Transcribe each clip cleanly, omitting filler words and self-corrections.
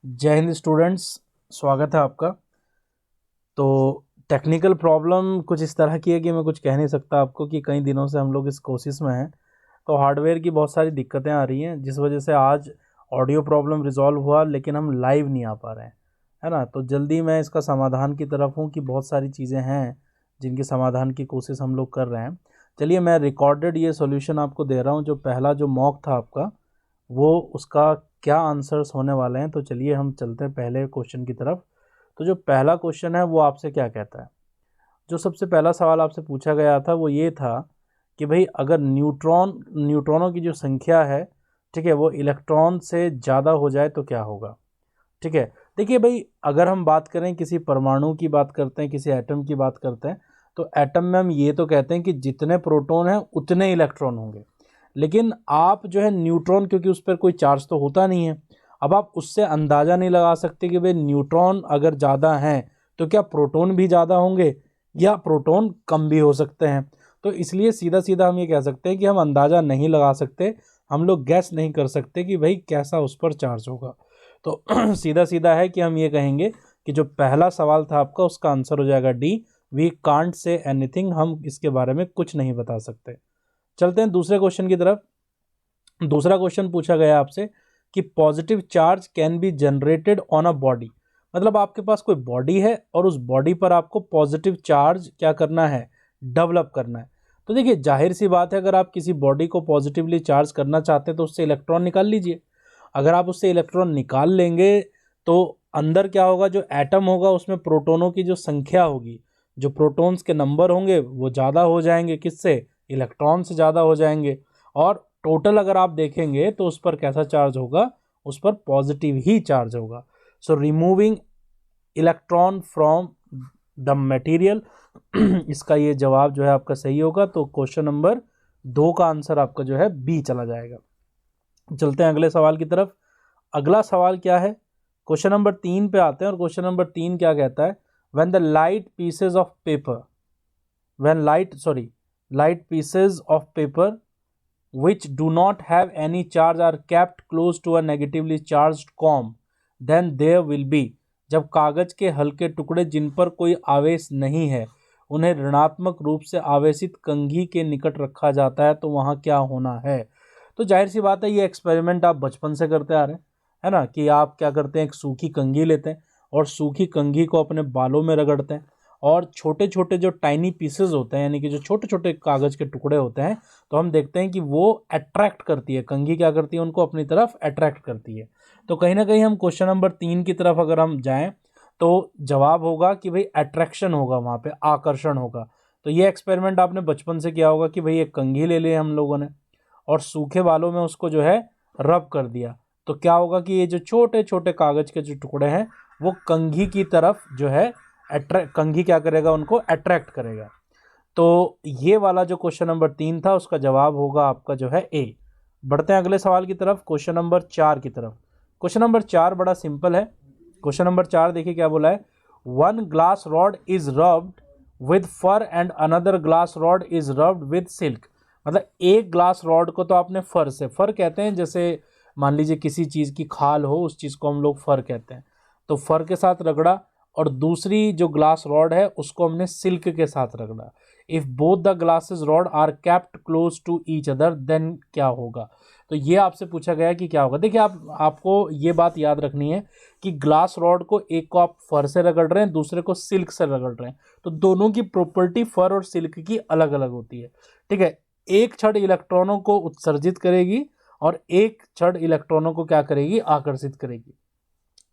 जय हिंद स्टूडेंट्स, स्वागत है आपका। तो टेक्निकल प्रॉब्लम कुछ इस तरह की है कि मैं कुछ कह नहीं सकता आपको कि कई दिनों से हम लोग इस कोशिश में हैं। तो हार्डवेयर की बहुत सारी दिक्कतें आ रही हैं, जिस वजह से आज ऑडियो प्रॉब्लम रिजॉल्व हुआ, लेकिन हम लाइव नहीं आ पा रहे हैं, है ना। तो जल्दी मैं इसका समाधान की तरफ हूँ कि बहुत सारी चीज़ें हैं जिनके समाधान की कोशिश हम लोग कर रहे हैं। चलिए, मैं रिकॉर्डेड ये सॉल्यूशन आपको दे रहा हूँ। जो पहला जो मॉक था आपका, वो उसका क्या आंसर्स होने वाले हैं। तो चलिए हम चलते हैं पहले क्वेश्चन की तरफ। तो जो पहला क्वेश्चन है वो आपसे क्या कहता है। जो सबसे पहला सवाल आपसे पूछा गया था वो ये था कि भाई अगर न्यूट्रॉनों की जो संख्या है, ठीक है, वो इलेक्ट्रॉन से ज़्यादा हो जाए तो क्या होगा। ठीक है, देखिए भाई, अगर हम बात करें किसी परमाणु की बात करते हैं, किसी एटम की बात करते हैं, तो एटम में हम ये तो कहते हैं कि जितने प्रोटॉन हैं उतने इलेक्ट्रॉन होंगे। लेकिन आप जो है न्यूट्रॉन, क्योंकि उस पर कोई चार्ज तो होता नहीं है, अब आप उससे अंदाज़ा नहीं लगा सकते कि भाई न्यूट्रॉन अगर ज़्यादा हैं तो क्या प्रोटॉन भी ज़्यादा होंगे या प्रोटॉन कम भी हो सकते हैं। तो इसलिए सीधा सीधा हम ये कह सकते हैं कि हम अंदाज़ा नहीं लगा सकते, हम लोग गैस नहीं कर सकते कि भाई कैसा उस पर चार्ज होगा। तो सीधा सीधा है कि हम ये कहेंगे कि जो पहला सवाल था आपका, उसका आंसर हो जाएगा D, we can't say anything, हम इसके बारे में कुछ नहीं बता सकते। चलते हैं दूसरे क्वेश्चन की तरफ। दूसरा क्वेश्चन पूछा गया आपसे कि positive charge can be generated on a body. मतलब आपके पास कोई बॉडी है और उस बॉडी पर आपको पॉजिटिव चार्ज क्या करना है, डेवलप करना है। तो देखिए, जाहिर सी बात है, अगर आप किसी बॉडी को पॉजिटिवली चार्ज करना चाहते हैं तो उससे इलेक्ट्रॉन निकाल लीजिए। अगर आप उससे इलेक्ट्रॉन निकाल लेंगे तो अंदर क्या होगा, जो एटम होगा उसमें प्रोटॉनों की जो संख्या होगी, जो प्रोटॉन्स के नंबर होंगे वो ज़्यादा हो जाएंगे, किससे, इलेक्ट्रॉन से ज़्यादा हो जाएंगे। और टोटल अगर आप देखेंगे तो उस पर कैसा चार्ज होगा, उस पर पॉजिटिव ही चार्ज होगा। So removing electron from the material इसका ये जवाब जो है आपका सही होगा। तो क्वेश्चन नंबर 2 का आंसर आपका जो है बी चला जाएगा। चलते हैं अगले सवाल की तरफ। अगला सवाल क्या है, क्वेश्चन नंबर 3 पे आते हैं। और क्वेश्चन नंबर 3 क्या कहता है, when the light pieces of paper, when light pieces of paper which do not have any charge are kept close to a negatively charged comb, then there will be, जब कागज के हल्के टुकड़े जिन पर कोई आवेश नहीं है उन्हें ऋणात्मक रूप से आवेशित कंघी के निकट रखा जाता है तो वहाँ क्या होना है। तो जाहिर सी बात है, ये एक्सपेरिमेंट आप बचपन से करते आ रहे हैं, है ना, कि आप क्या करते हैं, एक सूखी कंघी लेते हैं और सूखी कंघी को अपने बालों में रगड़ते हैं, और छोटे छोटे जो टाइनी पीसेज होते हैं, यानी कि जो छोटे छोटे कागज के टुकड़े होते हैं, तो हम देखते हैं कि वो अट्रैक्ट करती है, कंघी क्या करती है, उनको अपनी तरफ अट्रैक्ट करती है। तो कहीं ना कहीं हम क्वेश्चन नंबर 3 की तरफ अगर हम जाएं तो जवाब होगा कि भाई अट्रैक्शन होगा, वहाँ पे आकर्षण होगा। तो ये एक्सपेरिमेंट आपने बचपन से किया होगा कि भाई एक कंघी ले ली हम लोगों ने और सूखे बालों में उसको जो है रब कर दिया, तो क्या होगा कि ये जो छोटे छोटे कागज के जो टुकड़े हैं वो कंघी की तरफ जो है कंघी क्या करेगा, उनको अट्रैक्ट करेगा। तो ये वाला जो क्वेश्चन नंबर 3 था उसका जवाब होगा आपका जो है ए। बढ़ते हैं अगले सवाल की तरफ, क्वेश्चन नंबर 4 की तरफ। क्वेश्चन नंबर 4 बड़ा सिंपल है। क्वेश्चन नंबर 4 देखिए क्या बोला है, one glass rod is rubbed with fur and another glass rod is rubbed with silk. मतलब एक ग्लास रॉड को तो आपने फर से, फर कहते हैं जैसे मान लीजिए किसी चीज़ की खाल हो, उस चीज़ को हम लोग फर कहते हैं, तो फर के साथ रगड़ा, और दूसरी जो ग्लास रॉड है उसको हमने सिल्क के साथ रगड़ा। If both the glasses rod are kept close to each other then क्या होगा। तो ये आपसे पूछा गया है कि क्या होगा। देखिए, आपको ये बात याद रखनी है कि ग्लास रॉड को एक को आप फर से रगड़ रहे हैं, दूसरे को सिल्क से रगड़ रहे हैं, तो दोनों की प्रॉपर्टी फर और सिल्क की अलग अलग होती है। ठीक है, एक छड़ इलेक्ट्रॉनों को उत्सर्जित करेगी और एक छड़ इलेक्ट्रॉनों को क्या करेगी, आकर्षित करेगी।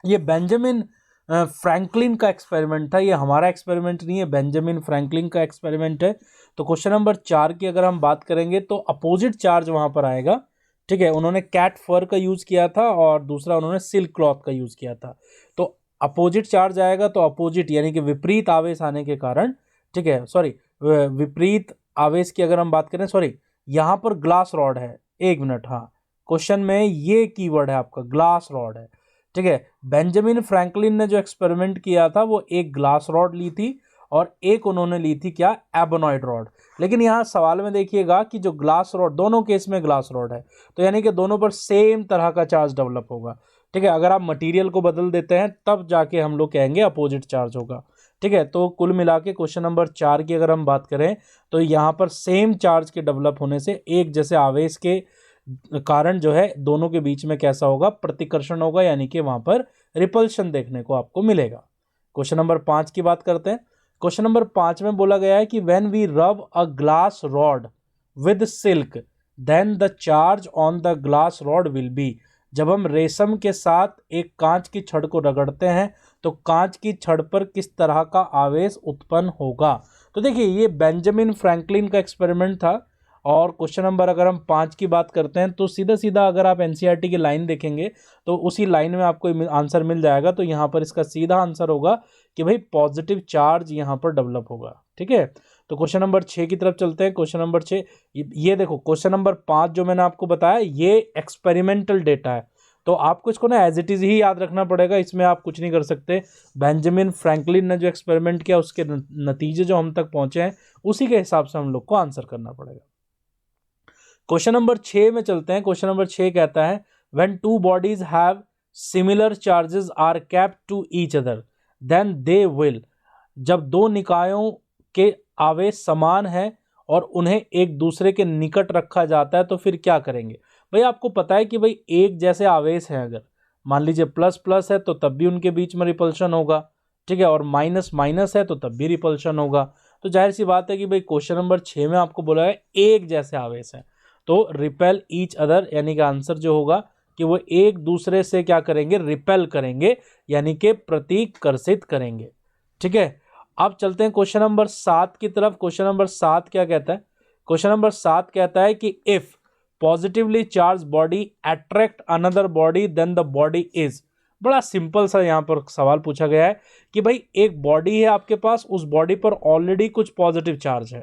ये बेंजामिन फ्रैंकलिन का एक्सपेरिमेंट था, ये हमारा एक्सपेरिमेंट नहीं है, बेंजामिन फ्रैंकलिन का एक्सपेरिमेंट है। तो क्वेश्चन नंबर 4 की अगर हम बात करेंगे तो अपोजिट चार्ज वहां पर आएगा। ठीक है, उन्होंने कैट फर का यूज किया था और दूसरा उन्होंने सिल्क क्लॉथ का यूज किया था। तो अपोजिट चार्ज आएगा, तो अपोजिट यानी कि विपरीत आवेश आने के कारण, ठीक है, सॉरी, विपरीत आवेश की अगर हम बात करें, सॉरी, यहाँ पर ग्लास रॉड है, एक मिनट, हाँ, क्वेश्चन में ये कीवर्ड है आपका ग्लास रॉड है। ठीक है, बेंजामिन फ्रैंकलिन ने जो एक्सपेरिमेंट किया था वो एक ग्लास रॉड ली थी और एक उन्होंने ली थी क्या, एबोनॉइड रॉड। लेकिन यहाँ सवाल में देखिएगा कि जो ग्लास रॉड, दोनों केस में ग्लास रॉड है, तो यानी कि दोनों पर सेम तरह का चार्ज डेवलप होगा। ठीक है। अगर आप मटेरियल को बदल देते हैं तब जाके हम लोग कहेंगे अपोजिट चार्ज होगा। ठीक है। तो कुल मिला के क्वेश्चन नंबर 4 की अगर हम बात करें तो यहाँ पर सेम चार्ज के डेवलप होने से एक जैसे आवेश के कारण जो है दोनों के बीच में कैसा होगा, प्रतिकर्षण होगा, यानी कि वहां पर रिपल्शन देखने को आपको मिलेगा। क्वेश्चन नंबर 5 की बात करते हैं। क्वेश्चन नंबर 5 में बोला गया है कि when we rub a glass rod with silk then the charge on the glass rod will be. जब हम रेशम के साथ एक कांच की छड़ को रगड़ते हैं तो कांच की छड़ पर किस तरह का आवेश उत्पन्न होगा। तो देखिए ये बेंजामिन फ्रैंकलिन का एक्सपेरिमेंट था। और क्वेश्चन नंबर अगर हम 5 की बात करते हैं तो सीधा सीधा अगर आप एनसीईआरटी की लाइन देखेंगे तो उसी लाइन में आपको आंसर मिल जाएगा। तो यहाँ पर इसका सीधा आंसर होगा कि भाई पॉजिटिव चार्ज यहाँ पर डेवलप होगा। ठीक है। तो क्वेश्चन नंबर 6 की तरफ चलते हैं। क्वेश्चन नंबर 6, ये देखो क्वेश्चन नंबर 5 जो मैंने आपको बताया ये एक्सपेरिमेंटल डेटा है, तो आपको इसको ना एज इट इज ही याद रखना पड़ेगा, इसमें आप कुछ नहीं कर सकते। बेंजामिन फ्रैंकलिन ने जो एक्सपेरिमेंट किया उसके नतीजे जो हम तक पहुंचे हैं उसी के हिसाब से हम लोग को आंसर करना पड़ेगा। क्वेश्चन नंबर 6 में चलते हैं। क्वेश्चन नंबर 6 कहता है when two bodies have similar charges are kept to each other then they will. जब दो निकायों के आवेश समान है और उन्हें एक दूसरे के निकट रखा जाता है तो फिर क्या करेंगे। भाई आपको पता है कि भाई एक जैसे आवेश हैं, अगर मान लीजिए प्लस प्लस है तो तब भी उनके बीच में रिपल्शन होगा। ठीक है। और माइनस माइनस है तो तब भी रिपल्शन होगा। तो जाहिर सी बात है कि भाई क्वेश्चन नंबर 6 में आपको बोला है एक जैसे आवेश हैं तो रिपेल ईच अदर, यानी कि आंसर जो होगा कि वो एक दूसरे से क्या करेंगे, रिपेल करेंगे, यानी कि प्रतिकर्षित करेंगे। ठीक है। अब चलते हैं क्वेश्चन नंबर 7 की तरफ। क्वेश्चन नंबर 7 क्या कहता है। क्वेश्चन नंबर 7 कहता है कि if positively charge body attract another body then the body is. बड़ा सिंपल सा यहाँ पर सवाल पूछा गया है कि भाई एक बॉडी है आपके पास, उस बॉडी पर ऑलरेडी कुछ पॉजिटिव चार्ज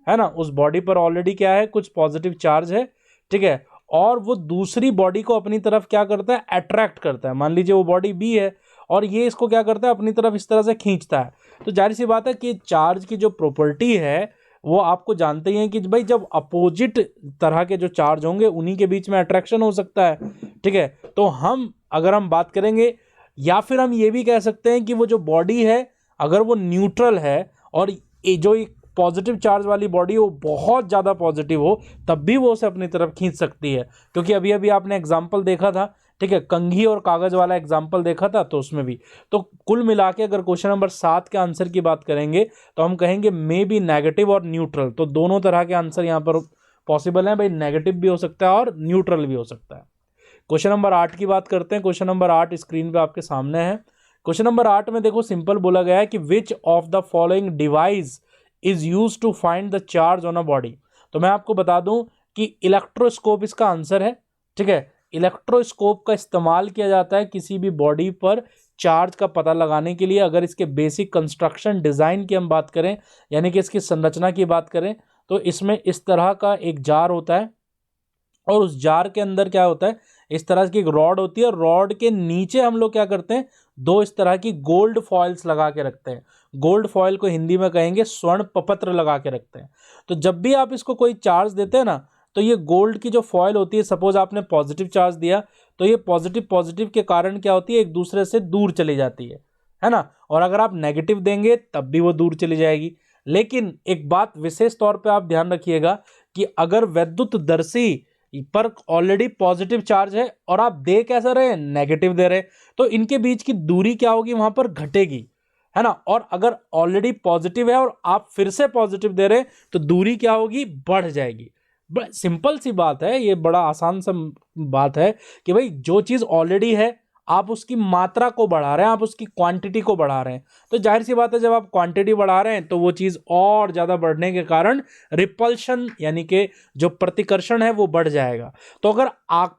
है ना, उस बॉडी पर ऑलरेडी क्या है, कुछ पॉजिटिव चार्ज है। ठीक है। और वो दूसरी बॉडी को अपनी तरफ क्या करता है, अट्रैक्ट करता है। मान लीजिए वो बॉडी बी है और ये इसको क्या करता है, अपनी तरफ इस तरह से खींचता है। तो जाहिर सी बात है कि चार्ज की जो प्रॉपर्टी है वो आपको जानते ही हैं कि भाई जब अपोजिट तरह के जो चार्ज होंगे उन्हीं के बीच में अट्रैक्शन हो सकता है। ठीक है। तो अगर हम बात करेंगे, या फिर हम ये भी कह सकते हैं कि वो जो बॉडी है अगर वो न्यूट्रल है और जो एक पॉजिटिव चार्ज वाली बॉडी वो बहुत ज़्यादा पॉजिटिव हो तब भी वो उसे अपनी तरफ खींच सकती है, क्योंकि अभी अभी आपने एग्जाम्पल देखा था। ठीक है। कंघी और कागज वाला एग्जाम्पल देखा था तो उसमें भी। तो कुल मिला के अगर क्वेश्चन नंबर 7 के आंसर की बात करेंगे तो हम कहेंगे मे बी नेगेटिव और न्यूट्रल। तो दोनों तरह के आंसर यहाँ पर पॉसिबल हैं भाई, नेगेटिव भी हो सकता है और न्यूट्रल भी हो सकता है। क्वेश्चन नंबर 8 की बात करते हैं। क्वेश्चन नंबर 8 स्क्रीन पे आपके सामने है। क्वेश्चन नंबर 8 में देखो सिंपल बोला गया है कि which of the following device is use to find the charge on a body. तो मैं आपको बता दूं कि इलेक्ट्रोस्कोप इसका आंसर है। ठीक है। इलेक्ट्रोस्कोप का इस्तेमाल किया जाता है किसी भी बॉडी पर चार्ज का पता लगाने के लिए। अगर इसके बेसिक कंस्ट्रक्शन डिज़ाइन की हम बात करें, यानी कि इसकी संरचना की बात करें, तो इसमें इस तरह का एक जार होता है और उस जार के अंदर क्या होता है, इस तरह की एक रॉड होती है। रॉड के नीचे हम लोग क्या करते हैं, दो इस तरह की गोल्ड फॉइल्स लगा के रखते हैं। गोल्ड फॉइल को हिंदी में कहेंगे स्वर्ण पपत्र लगा के रखते हैं। तो जब भी आप इसको कोई चार्ज देते हैं ना, तो ये गोल्ड की जो फॉइल होती है, सपोज आपने पॉजिटिव चार्ज दिया तो ये पॉजिटिव के कारण क्या होती है, एक दूसरे से दूर चली जाती है ना। और अगर आप नेगेटिव देंगे तब भी वो दूर चली जाएगी। लेकिन एक बात विशेष तौर पे आप ध्यान रखिएगा कि अगर वैद्युत दर्शी पर ऑलरेडी पॉजिटिव चार्ज है और आप दे कैसा रहे, नेगेटिव दे रहे, तो इनके बीच की दूरी क्या होगी, वहां पर घटेगी, है ना। और अगर ऑलरेडी पॉजिटिव है और आप फिर से पॉजिटिव दे रहे तो दूरी क्या होगी, बढ़ जाएगी। सिंपल सी बात है, ये बड़ा आसान सा बात है कि भाई जो चीज ऑलरेडी है आप उसकी मात्रा को बढ़ा रहे हैं, आप उसकी क्वांटिटी को बढ़ा रहे हैं। तो जाहिर सी बात है जब आप क्वांटिटी बढ़ा रहे हैं तो वो चीज़ और ज़्यादा बढ़ने के कारण रिपल्शन यानी कि जो प्रतिकर्षण है वो बढ़ जाएगा। तो अगर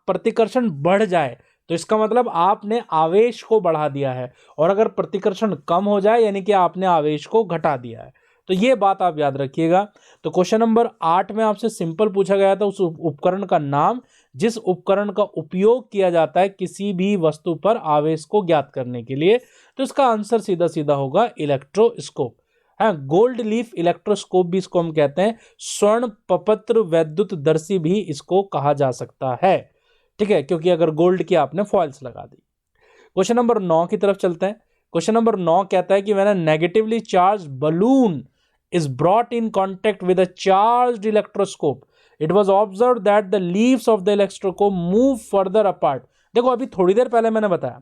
प्रतिकर्षण बढ़ जाए तो इसका मतलब आपने आवेश को बढ़ा दिया है, और अगर प्रतिकर्षण कम हो जाए यानी कि आपने आवेश को घटा दिया है। तो ये बात आप याद रखिएगा। तो क्वेश्चन नंबर 8 में आपसे सिंपल पूछा गया था उस उपकरण का नाम जिस उपकरण का उपयोग किया जाता है किसी भी वस्तु पर आवेश को ज्ञात करने के लिए। तो इसका आंसर सीधा सीधा होगा इलेक्ट्रोस्कोप। हाँ, गोल्ड लीफ इलेक्ट्रोस्कोप भी इसको हम कहते हैं। स्वर्ण पपत्र वैद्युत दर्शी भी इसको कहा जा सकता है। ठीक है, क्योंकि अगर गोल्ड की आपने फॉइल्स लगा दी। क्वेश्चन नंबर 9 की तरफ चलते हैं। क्वेश्चन नंबर 9 कहता है कि when a negatively charge balloon is brought in contact with a charged electroscope, it was observed that the leaves of the electroscope move further apart। देखो अभी थोड़ी देर पहले मैंने बताया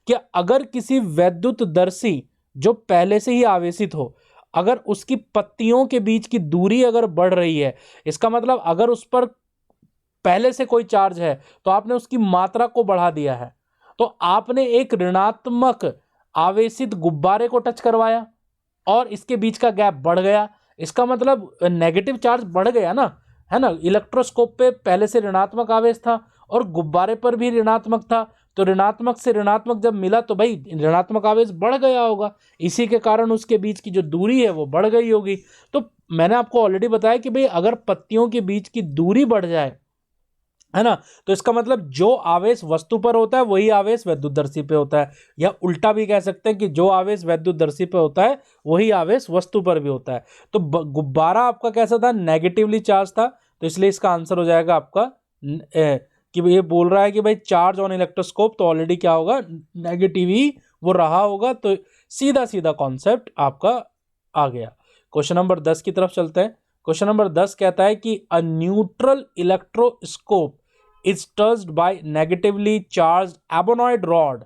कि अगर किसी वैद्युतदर्शी जो पहले से ही आवेशित हो, अगर उसकी पत्तियों के बीच की दूरी अगर बढ़ रही है, इसका मतलब अगर उस पर पहले से कोई चार्ज है तो आपने उसकी मात्रा को बढ़ा दिया है। तो आपने एक ऋणात्मक आवेशित गुब्बारे को टच करवाया और इसके बीच का गैप बढ़ गया, इसका मतलब नेगेटिव चार्ज बढ़ गया ना, है ना। इलेक्ट्रोस्कोप पे पहले से ऋणात्मक आवेश था और गुब्बारे पर भी ऋणात्मक था, तो ऋणात्मक से ऋणात्मक जब मिला तो भाई ऋणात्मक आवेश बढ़ गया होगा, इसी के कारण उसके बीच की जो दूरी है वो बढ़ गई होगी। तो मैंने आपको ऑलरेडी बताया कि भाई अगर पत्तियों के बीच की दूरी बढ़ जाए, है ना, तो इसका मतलब जो आवेश वस्तु पर होता है वही आवेश वैद्युतदर्शी पे होता है, या उल्टा भी कह सकते हैं कि जो आवेश वैद्युतदर्शी पे होता है वही आवेश वस्तु पर भी होता है। तो गुब्बारा आपका कैसा था, नेगेटिवली चार्ज था, तो इसलिए इसका आंसर हो जाएगा आपका कि ये बोल रहा है कि भाई चार्ज ऑन इलेक्ट्रोस्कोप, तो ऑलरेडी क्या होगा, नेगेटिव ही वो रहा होगा, तो सीधा सीधा कॉन्सेप्ट आपका आ गया। क्वेश्चन नंबर 10 की तरफ चलते हैं। क्वेश्चन नंबर 10 कहता है कि a neutral electroscope is touched by negatively charged abonoid rod.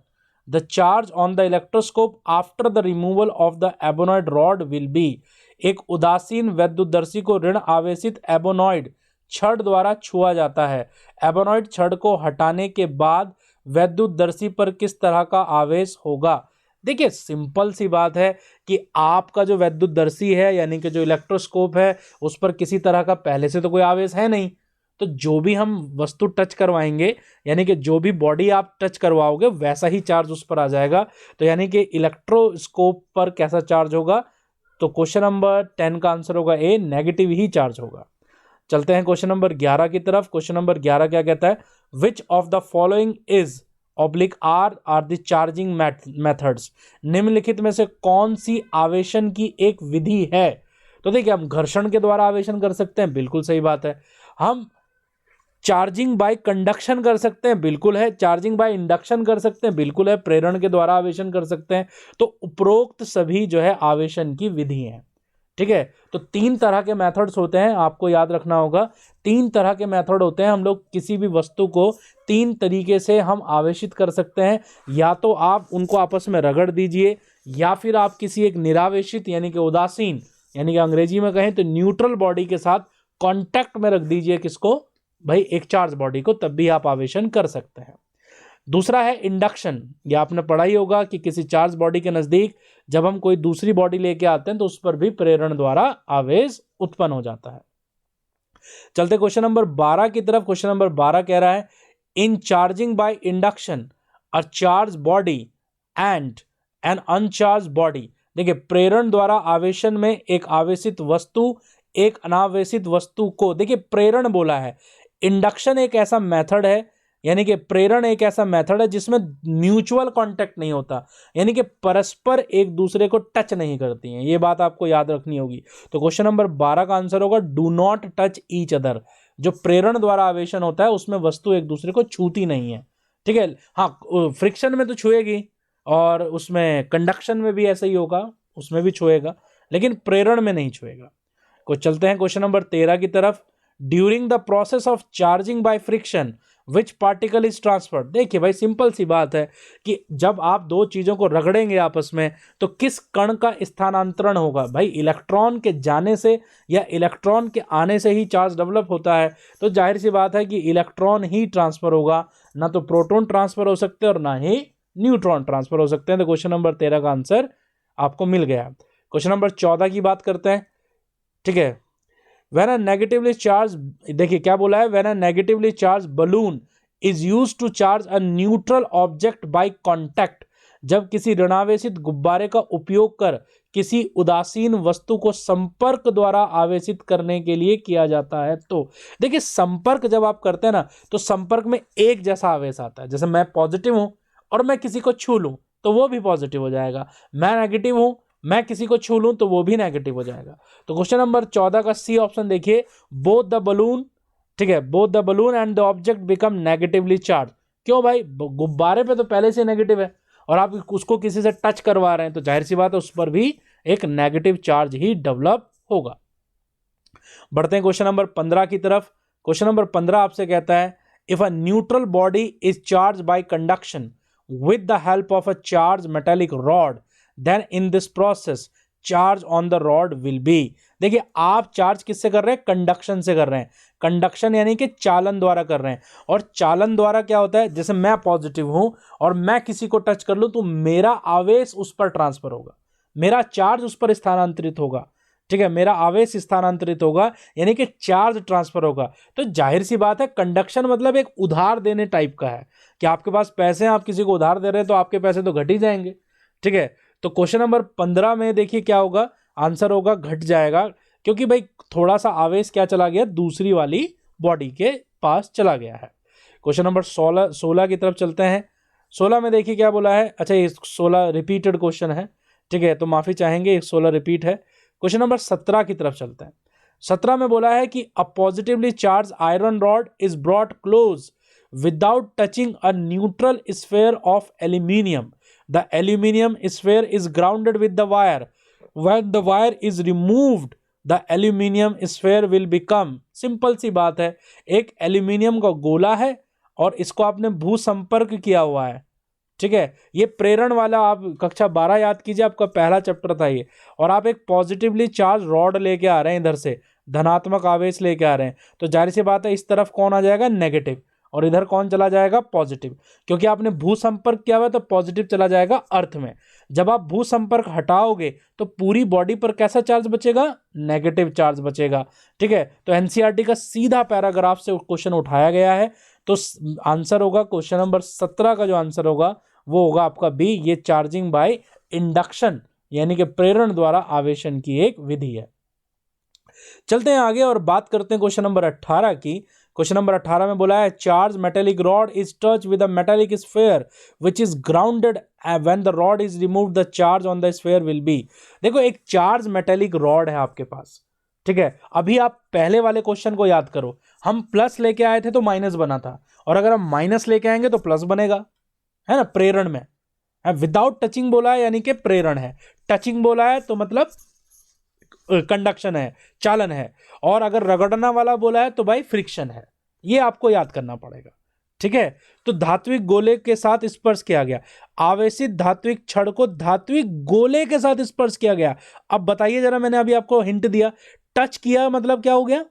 The charge on the electroscope after the removal of the abonoid rod will be। एक उदासीन वैद्युतदर्शी को ऋण आवेशित एबोनॉइड छड़ द्वारा छुआ जाता है। एबोनॉइड छड़ को हटाने के बाद वैद्युतदर्शी पर किस तरह का आवेश होगा। देखिए सिंपल सी बात है कि आपका जो वैद्युतदर्शी है यानी कि जो इलेक्ट्रोस्कोप है उस पर किसी तरह का पहले से तो कोई आवेश है नहीं, तो जो भी हम वस्तु टच करवाएंगे यानी कि जो भी बॉडी आप टच करवाओगे वैसा ही चार्ज उस पर आ जाएगा। तो यानी कि इलेक्ट्रोस्कोप पर कैसा चार्ज होगा, तो क्वेश्चन नंबर 10 का आंसर होगा ए, नेगेटिव ही चार्ज होगा। चलते हैं क्वेश्चन नंबर 11 की तरफ। क्वेश्चन नंबर 11 क्या कहता है, which of the following is oblique are the charging methods. निम्नलिखित में से कौन सी आवेशन की एक विधि है। तो देखिए हम घर्षण के द्वारा आवेशन कर सकते हैं, बिल्कुल सही बात है। हम चार्जिंग बाय कंडक्शन कर सकते हैं, बिल्कुल है। चार्जिंग बाय इंडक्शन कर सकते हैं, बिल्कुल है। प्रेरण के द्वारा आवेशन कर सकते हैं। तो उपरोक्त सभी जो है आवेशन की विधि हैं, ठीक है। तो 3 तरह के मेथड्स होते हैं, आपको याद रखना होगा। 3 तरह के मेथड होते हैं। हम लोग किसी भी वस्तु को 3 तरीके से हम आवेशित कर सकते हैं। या तो आप उनको आपस में रगड़ दीजिए, या फिर आप किसी एक निरावेशित यानी कि उदासीन यानी कि अंग्रेजी में कहें तो न्यूट्रल बॉडी के साथ कॉन्टैक्ट में रख दीजिए किसको, भाई एक चार्ज बॉडी को, तब भी आप आवेशन कर सकते हैं। दूसरा है इंडक्शन। ये आपने पढ़ा ही होगा कि किसी चार्ज बॉडी के नजदीक जब हम कोई दूसरी बॉडी लेके आते हैं तो उस पर भी प्रेरण द्वारा आवेश उत्पन्न हो जाता है। चलते क्वेश्चन नंबर 12 की तरफ। क्वेश्चन नंबर 12 कह रहा है, in charging by induction a charge body and an uncharge body. देखिए प्रेरण द्वारा आवेशन में एक आवेशित वस्तु एक अनावेशित वस्तु को, देखिए प्रेरण बोला है, इंडक्शन एक ऐसा मेथड है यानी कि प्रेरण एक ऐसा मेथड है जिसमें म्यूचुअल कांटेक्ट नहीं होता, यानी कि परस्पर एक दूसरे को टच नहीं करती हैं। ये बात आपको याद रखनी होगी। तो क्वेश्चन नंबर 12 का आंसर होगा do not touch each other. जो प्रेरण द्वारा आवेशन होता है उसमें वस्तु एक दूसरे को छूती नहीं है, ठीक है। हाँ फ्रिक्शन में तो छुएगी और उसमें कंडक्शन में भी ऐसा ही होगा, उसमें भी छुएगा, लेकिन प्रेरण में नहीं छुएगा। को चलते हैं क्वेश्चन नंबर 13 की तरफ। During the process of charging by friction which particle is transferred. देखिए भाई सिंपल सी बात है कि जब आप दो चीजों को रगड़ेंगे आपस में तो किस कण का स्थानांतरण होगा। भाई इलेक्ट्रॉन के जाने से या इलेक्ट्रॉन के आने से ही चार्ज डेवलप होता है, तो जाहिर सी बात है कि इलेक्ट्रॉन ही ट्रांसफर होगा, ना तो प्रोटॉन ट्रांसफर हो सकते हैं और ना ही न्यूट्रॉन ट्रांसफर हो सकते हैं। तो क्वेश्चन नंबर 13 का आंसर आपको मिल गया। क्वेश्चन नंबर 14 की बात करते हैं, ठीक है। When a negatively charged, देखिए क्या बोला है, when a negatively charged balloon is used to charge a neutral object by contact। जब किसी ऋणावेशित गुब्बारे का उपयोग कर किसी उदासीन वस्तु को संपर्क द्वारा आवेशित करने के लिए किया जाता है। तो देखिए संपर्क जब आप करते हैं ना तो संपर्क में एक जैसा आवेश आता है। जैसे मैं पॉजिटिव हूं और मैं किसी को छू लूं तो वो भी पॉजिटिव हो जाएगा, मैं नेगेटिव हूं मैं किसी को छू लूं तो वो भी नेगेटिव हो जाएगा। तो क्वेश्चन नंबर 14 का सी ऑप्शन देखिए, बोथ द बलून, ठीक है, both the balloon and the object become negatively charge. क्यों भाई, गुब्बारे पे तो पहले से नेगेटिव है और आप उसको किसी से टच करवा रहे हैं तो जाहिर सी बात है उस पर भी एक नेगेटिव चार्ज ही डेवलप होगा। बढ़ते हैं क्वेश्चन नंबर 15 की तरफ। क्वेश्चन नंबर 15 आपसे कहता है if a neutral body is charge by conduction with the help of a charge metallic rod then in this process charge on the rod will be. देखिए आप चार्ज किससे कर रहे हैं, कंडक्शन से कर रहे हैं। कंडक्शन यानी कि चालन द्वारा कर रहे हैं, और चालन द्वारा क्या होता है, जैसे मैं पॉजिटिव हूं और मैं किसी को टच कर लूं तो मेरा आवेश उस पर ट्रांसफर होगा, मेरा चार्ज उस पर स्थानांतरित होगा, ठीक है, मेरा आवेश स्थानांतरित होगा यानी कि चार्ज ट्रांसफर होगा। तो जाहिर सी बात है कंडक्शन मतलब एक उधार देने टाइप का है कि आपके पास पैसे हैं, आप किसी को उधार दे रहे हैं तो आपके पैसे तो घट ही जाएंगे, ठीक है। तो क्वेश्चन नंबर 15 में देखिए क्या होगा, आंसर होगा घट जाएगा, क्योंकि भाई थोड़ा सा आवेश क्या चला गया, दूसरी वाली बॉडी के पास चला गया है। क्वेश्चन नंबर 16 की तरफ चलते हैं। 16 में देखिए क्या बोला है, अच्छा ये 16 रिपीटेड क्वेश्चन है, ठीक है, तो माफी चाहेंगे, 16 रिपीट है। क्वेश्चन नंबर 17 की तरफ चलते हैं। 17 में बोला है कि a positively charge iron rod is brought close without touching a neutral sphere of aluminium, the aluminium sphere is grounded with the wire, when the wire is removed the aluminium sphere will become. Simple सी बात है, एक aluminium का गोला है और इसको आपने भू संपर्क किया हुआ है, ठीक है, ये प्रेरण वाला, आप कक्षा 12 याद कीजिए, आपका पहला चैप्टर था ये, और आप एक पॉजिटिवली चार्ज रॉड लेके आ रहे हैं, इधर से धनात्मक आवेश लेके आ रहे हैं, तो जाहिर सी बात है इस तरफ कौन आ जाएगा, नेगेटिव, और इधर कौन चला जाएगा, पॉजिटिव, क्योंकि आपने भू संपर्क किया हुआ है तो पॉजिटिव चला जाएगा अर्थ में। जब आप भू संपर्क हटाओगे तो पूरी बॉडी पर कैसा चार्ज बचेगा, नेगेटिव चार्ज बचेगा, ठीक है। तो एनसीईआरटी का सीधा पैराग्राफ से क्वेश्चन उठाया गया है, तो आंसर होगा क्वेश्चन नंबर 17 का जो आंसर होगा वो होगा आपका बी, ये चार्जिंग बाय इंडक्शन यानी कि प्रेरण द्वारा आवेशन की एक विधि है। चलते हैं आगे और बात करते हैं क्वेश्चन नंबर 18 की। क्वेश्चन नंबर 18 में बोला है charge metallic rod is touch with a metallic sphere which is grounded when the rod is removed the charge on the sphere will be. देखो एक चार्ज मेटेलिक रॉड है आपके पास, ठीक है, अभी आप पहले वाले क्वेश्चन को याद करो, हम प्लस लेके आए थे तो माइनस बना था, और अगर हम माइनस लेके आएंगे तो प्लस बनेगा, है ना, प्रेरण में। विदाउट टचिंग बोला है यानी कि प्रेरण है, टचिंग बोला है तो मतलब कंडक्शन है, चालन है, और अगर रगड़ना वाला बोला है तो भाई फ्रिक्शन है, ये आपको याद करना पड़ेगा, ठीक है। तो धात्विक गोले के साथ स्पर्श किया गया, आवेशित धात्विक छड़ को धात्विक गोले के साथ स्पर्श किया गया। अब बताइए जरा, मैंने अभी आपको हिंट दिया, टच किया मतलब क्या हो गया,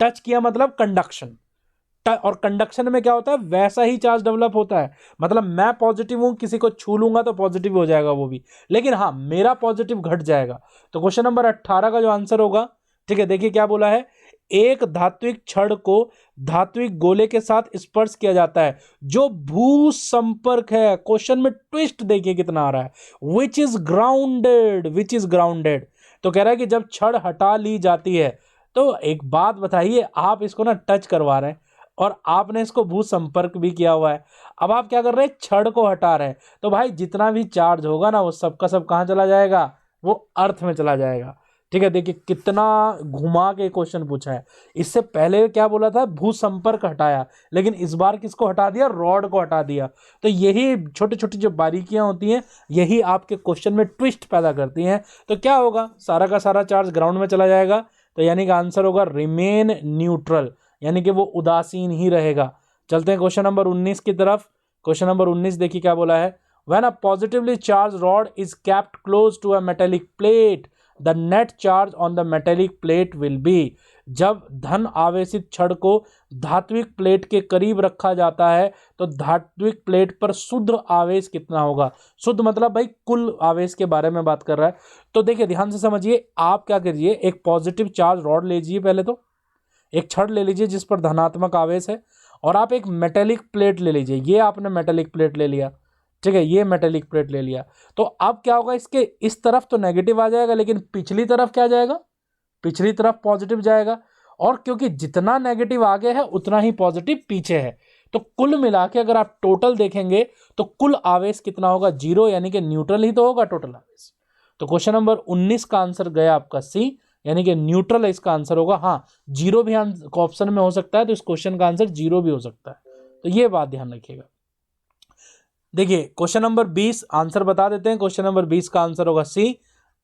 टच किया मतलब कंडक्शन, और कंडक्शन में क्या होता है, वैसा ही चार्ज डेवलप होता है, मतलब मैं पॉजिटिव हूं, किसी को छू लूंगा तो पॉजिटिव हो जाएगा वो भी, लेकिन हाँ मेरा पॉजिटिव घट जाएगा। तो क्वेश्चन नंबर 18 का जो आंसर होगा, ठीक है, देखिए क्या बोला है, एक धात्विक छड़ को धात्विक गोले के साथ स्पर्श किया जाता है जो भू संपर्क है, क्वेश्चन में ट्विस्ट देखिए कितना आ रहा है, which is grounded, which is grounded, तो कह रहा है कि जब छड़ हटा ली जाती है, तो एक बात बताइए, आप इसको ना टच करवा रहे हैं और आपने इसको भू संपर्क भी किया हुआ है, अब आप क्या कर रहे हैं, छड़ को हटा रहे हैं, तो भाई जितना भी चार्ज होगा ना वो सब का सब कहां चला जाएगा, वो अर्थ में चला जाएगा, ठीक है। देखिए कितना घुमा के क्वेश्चन पूछा है, इससे पहले क्या बोला था, भू संपर्क हटाया, लेकिन इस बार किसको हटा दिया, रॉड को हटा दिया। तो यही छोटी छोटी जो बारीकियां होती हैं यही आपके क्वेश्चन में ट्विस्ट पैदा करती हैं। तो क्या होगा, सारा का सारा चार्ज ग्राउंड में चला जाएगा, तो यानी कि आंसर होगा रिमेन न्यूट्रल, यानी कि वो उदासीन ही रहेगा। चलते हैं क्वेश्चन नंबर 19 की तरफ। क्वेश्चन नंबर 19 देखिए क्या बोला है, when a positively charge rod is kept close to a metallic plate the net charge on the metallic plate will be. जब धन आवेशित छड़ को धात्विक प्लेट के करीब रखा जाता है तो धात्विक प्लेट पर शुद्ध आवेश कितना होगा, शुद्ध मतलब भाई कुल आवेश के बारे में बात कर रहा है। तो देखिए ध्यान से समझिए, आप क्या करिए, एक पॉजिटिव चार्ज रॉड लीजिए, पहले तो एक छड़ ले लीजिए जिस पर धनात्मक आवेश है, और आप एक मेटेलिक प्लेट ले लीजिए, ये आपने मेटेलिक प्लेट ले लिया, ठीक है, ये मेटेलिक प्लेट ले लिया, तो अब क्या होगा, इसके इस तरफ तो नेगेटिव आ जाएगा, लेकिन पिछली तरफ क्या जाएगा, पिछली तरफ पॉजिटिव जाएगा, और क्योंकि जितना नेगेटिव आगे है उतना ही पॉजिटिव पीछे है, तो कुल मिला के अगर आप टोटल देखेंगे तो कुल आवेश कितना होगा, 0, यानी कि न्यूट्रल ही तो होगा टोटल आवेश। तो क्वेश्चन नंबर 19 का आंसर गया आपका सी, यानी कि न्यूट्रल है इसका आंसर होगा। हाँ 0 भी ऑप्शन में हो सकता है, तो इस क्वेश्चन का आंसर 0 भी हो सकता है, तो ये बात ध्यान रखिएगा। देखिए क्वेश्चन नंबर 20 आंसर बता देते हैं। क्वेश्चन नंबर 20 का आंसर होगा सी।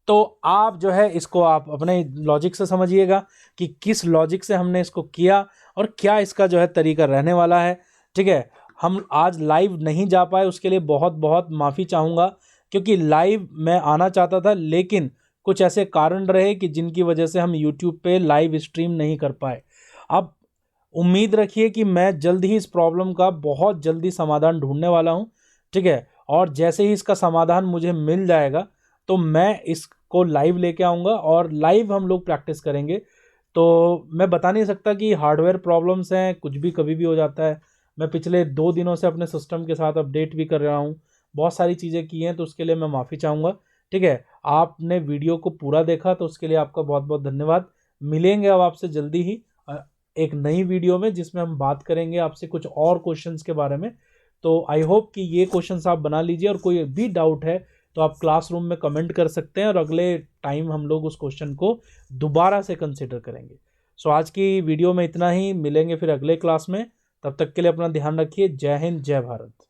तो आप जो है इसको आप अपने लॉजिक से समझिएगा कि किस लॉजिक से हमने इसको किया और क्या इसका जो है तरीका रहने वाला है। ठीक है, हम आज लाइव नहीं जा पाए, उसके लिए बहुत बहुत माफ़ी चाहूँगा, क्योंकि लाइव मैं आना चाहता था लेकिन कुछ ऐसे कारण रहे कि जिनकी वजह से हम यूट्यूब पे लाइव स्ट्रीम नहीं कर पाए। अब उम्मीद रखिए कि मैं जल्द ही इस प्रॉब्लम का बहुत जल्दी समाधान ढूंढने वाला हूँ। ठीक है, और जैसे ही इसका समाधान मुझे मिल जाएगा तो मैं इसको लाइव लेके आऊँगा और लाइव हम लोग प्रैक्टिस करेंगे। तो मैं बता नहीं सकता कि हार्डवेयर प्रॉब्लम्स हैं, कुछ भी कभी भी हो जाता है। मैं पिछले 2 दिनों से अपने सिस्टम के साथ अपडेट भी कर रहा हूँ, बहुत सारी चीज़ें की हैं, तो उसके लिए मैं माफ़ी चाहूँगा। ठीक है, आपने वीडियो को पूरा देखा तो उसके लिए आपका बहुत बहुत धन्यवाद। मिलेंगे अब आपसे जल्दी ही एक नई वीडियो में, जिसमें हम बात करेंगे आपसे कुछ और क्वेश्चंस के बारे में। तो आई होप कि ये क्वेश्चंस आप बना लीजिए, और कोई भी डाउट है तो आप क्लासरूम में कमेंट कर सकते हैं और अगले टाइम हम लोग उस क्वेश्चन को दोबारा से कंसिडर करेंगे। सो आज की वीडियो में इतना ही, मिलेंगे फिर अगले क्लास में। तब तक के लिए अपना ध्यान रखिए। जय हिंद, जय भारत।